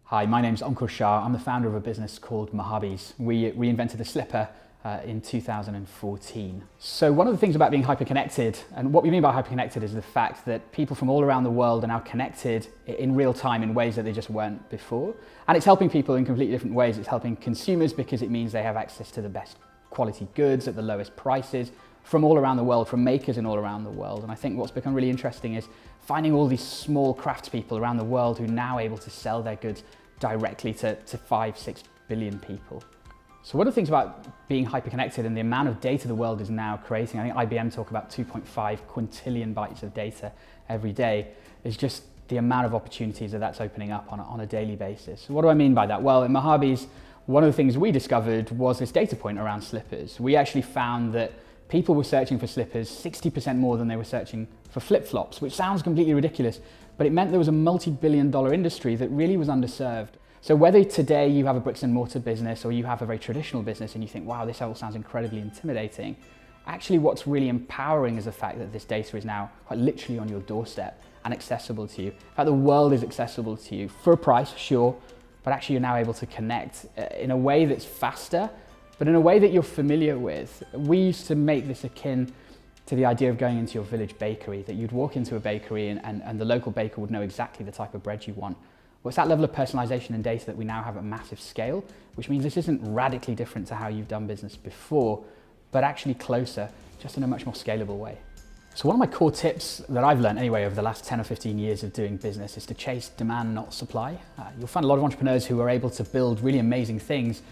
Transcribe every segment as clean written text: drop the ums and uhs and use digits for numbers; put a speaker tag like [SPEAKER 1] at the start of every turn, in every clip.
[SPEAKER 1] Hi, my name's Ankur Shah. I'm the founder of a business called Mojabis. We reinvented the slipper in 2014. So one of the things about being hyperconnected, and what we mean by hyperconnected is the fact that people from all around the world are now connected in real time in ways that they just weren't before. And it's helping people in completely different ways. It's helping consumers because it means they have access to the best quality goods at the lowest prices from all around the world, from makers in all around the world. And I think what's become really interesting is finding all these small craftspeople around the world who are now able to sell their goods directly to 5-6 billion people. So one of the things about being hyperconnected and the amount of data the world is now creating, I think IBM talk about 2.5 quintillion bytes of data every day, is just the amount of opportunities that's opening up on a daily basis. So what do I mean by that? Well, in Mojabis, one of the things we discovered was this data point around slippers. We actually found that people were searching for slippers 60% more than they were searching for flip-flops, which sounds completely ridiculous, but it meant there was a multi-billion-dollar industry that really was underserved. So whether today you have a bricks and mortar business or you have a very traditional business and you think, wow, this all sounds incredibly intimidating, actually what's really empowering is the fact that this data is now quite literally on your doorstep and accessible to you. In fact, the world is accessible to you for a price, sure, but actually you're now able to connect in a way that's faster, but in a way that you're familiar with. We used to make this akin to the idea of going into your village bakery, that you'd walk into a bakery and the local baker would know exactly the type of bread you want. Well, it's that level of personalization and data that we now have at massive scale, which means this isn't radically different to how you've done business before, but actually closer, just in a much more scalable way. So one of my core tips that I've learned anyway over the last 10 or 15 years of doing business is to chase demand, not supply. You'll find a lot of entrepreneurs who are able to build really amazing things,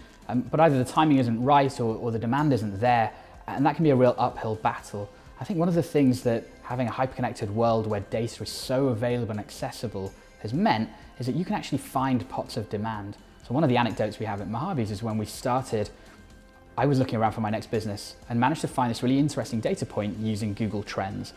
[SPEAKER 1] but either the timing isn't right or the demand isn't there, and that can be a real uphill battle. I think one of the things that having a hyperconnected world where data is so available and accessible has meant is that you can actually find pots of demand. So one of the anecdotes we have at Mojabis is when we started, I was looking around for my next business and managed to find this really interesting data point using Google Trends.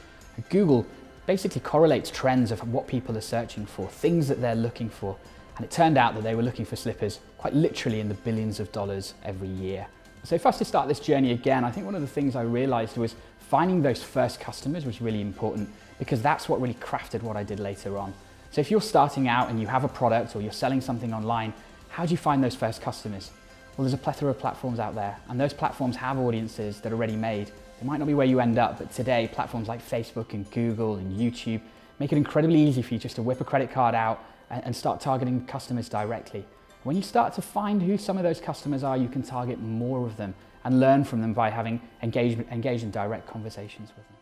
[SPEAKER 1] Google basically correlates trends of what people are searching for, things that they're looking for. And it turned out that they were looking for slippers quite literally in the billions of dollars every year. So for us to start this journey again, I think one of the things I realized was finding those first customers was really important because that's what really crafted what I did later on. So if you're starting out and you have a product or you're selling something online, how do you find those first customers? Well, there's a plethora of platforms out there, and those platforms have audiences that are already made. They might not be where you end up, but today platforms like Facebook and Google and YouTube make it incredibly easy for you just to whip a credit card out and start targeting customers directly. When you start to find who some of those customers are, you can target more of them and learn from them by having engaged in direct conversations with them.